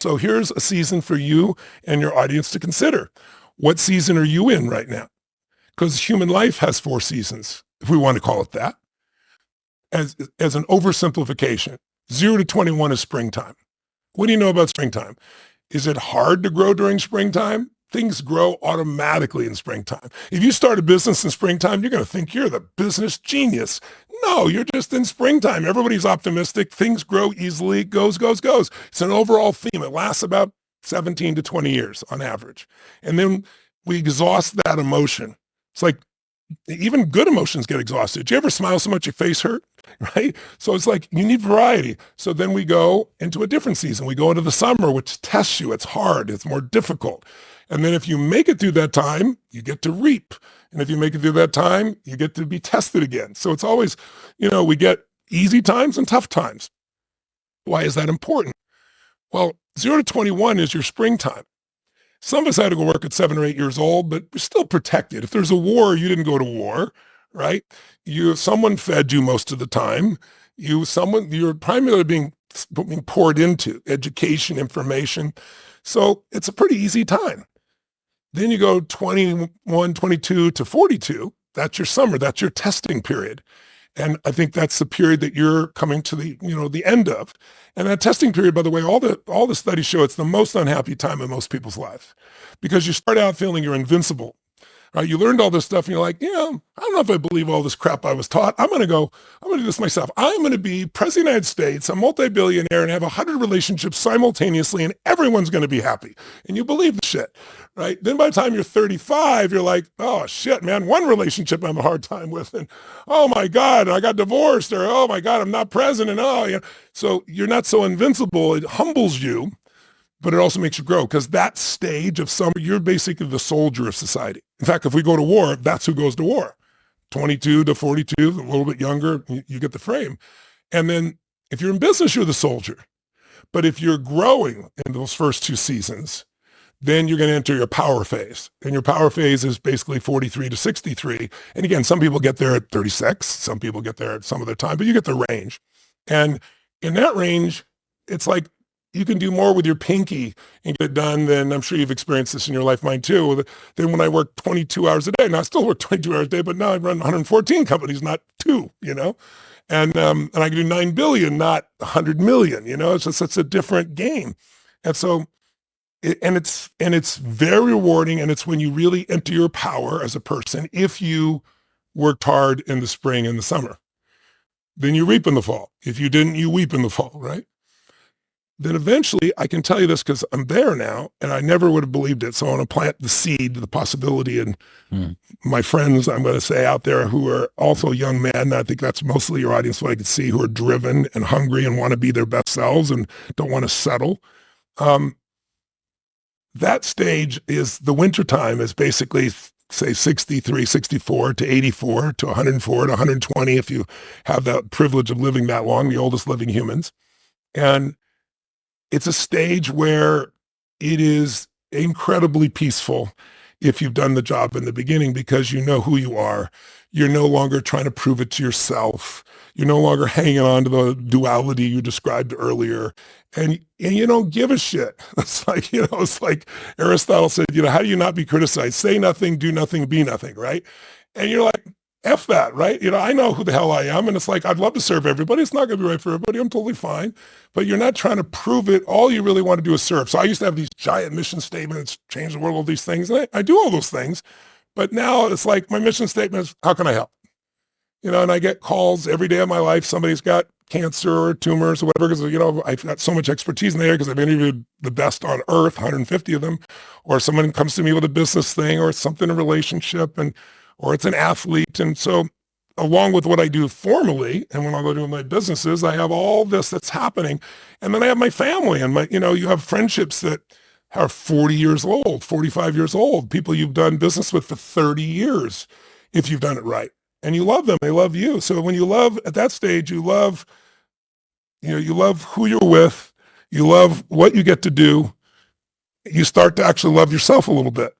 So here's a season for you and your audience to consider. What season are you in right now? Because human life has 4 seasons, if we want to call it that, as an oversimplification. 0 to 21 is springtime. What do you know about springtime? Is it hard to grow during springtime? Things grow automatically in springtime. If you start a business in springtime, you're going to think you're the business genius. No, you're just in springtime. Everybody's optimistic. Things grow easily. Goes. It's an overall theme. It lasts about 17 to 20 years on average. And then we exhaust that emotion. It's like even good emotions get exhausted. Do you ever smile so much your face hurt? Right? So it's like you need variety. So then we go into a different season. We go into the summer, which tests you. It's hard. It's more difficult. And then if you make it through that time, you get to reap. And if you make it through that time, you get to be tested again. So it's always, we get easy times and tough times. Why is that important? Well, 0 to 21 is your springtime. Some of us had to go work at 7 or 8 years old, but we're still protected. If there's a war, you didn't go to war, right? Someone fed you most of the time. You're primarily being poured into education, information. So it's a pretty easy time. Then you go 21, 22 to 42. That's your summer. That's your testing period. And I think that's the period that you're coming to the end of. And that testing period, by the way, all the studies show it's the most unhappy time in most people's lives because you start out feeling you're invincible. Right? You learned all this stuff and you're like, I don't know if I believe all this crap I was taught. I'm going to do this myself. I'm going to be president of the United States, a multi-billionaire, and have 100 relationships simultaneously, and everyone's going to be happy. And you believe the shit, right? Then by the time you're 35, you're like, oh shit, man, one relationship I'm a hard time with. And oh my God, I got divorced, or oh my God, I'm not president. So you're not so invincible. It humbles you, but it also makes you grow because that stage of summer, you're basically the soldier of society. In fact, if we go to war, that's who goes to war. 22 to 42, a little bit younger, you get the frame. And then if you're in business, you're the soldier. But if you're growing in those first 2 seasons, then you're going to enter your power phase. And your power phase is basically 43 to 63. And again, some people get there at 36. Some people get there at some other time, but you get the range. And in that range, it's like, you can do more with your pinky and get it done than I'm sure you've experienced this in your life, mine too. Than when I work 22 hours a day. Now I still work 22 hours a day, but now I run 114 companies, not 2, and I can do 9 billion, not 100 million, it's a different game. And so, it's very rewarding. And it's when you really enter your power as a person, if you worked hard in the spring and the summer, then you reap in the fall. If you didn't, you weep in the fall, right? Then eventually, I can tell you this because I'm there now, and I never would have believed it. So I want to plant the seed, the possibility, and my friends, I'm going to say out there who are also young men, I think that's mostly your audience, what I can see, who are driven and hungry and want to be their best selves and don't want to settle. That stage is the wintertime is basically, say, 63, 64 to 84 to 104 to 120 if you have that privilege of living that long, the oldest living humans. And it's a stage where it is incredibly peaceful if you've done the job in the beginning because you know who you are. You're no longer trying to prove it to yourself. You're no longer hanging on to the duality you described earlier. And you don't give a shit. It's like Aristotle said, how do you not be criticized? Say nothing, do nothing, be nothing, right? And you're like, F that, right? I know who the hell I am. And it's like, I'd love to serve everybody. It's not going to be right for everybody. I'm totally fine. But you're not trying to prove it. All you really want to do is serve. So I used to have these giant mission statements, change the world, all these things. And I do all those things. But now it's like my mission statement is, how can I help? And I get calls every day of my life. Somebody's got cancer or tumors or whatever, because, I've got so much expertise in the area because I've interviewed the best on earth, 150 of them. Or someone comes to me with a business thing or it's something in a relationship or it's an athlete. And so along with what I do formally, and when I go do my businesses, I have all this that's happening. And then I have my family and you have friendships that are 40 years old, 45 years old, people you've done business with for 30 years, if you've done it right. And you love them, they love you. So when you love at that stage, you love who you're with, you love what you get to do. You start to actually love yourself a little bit.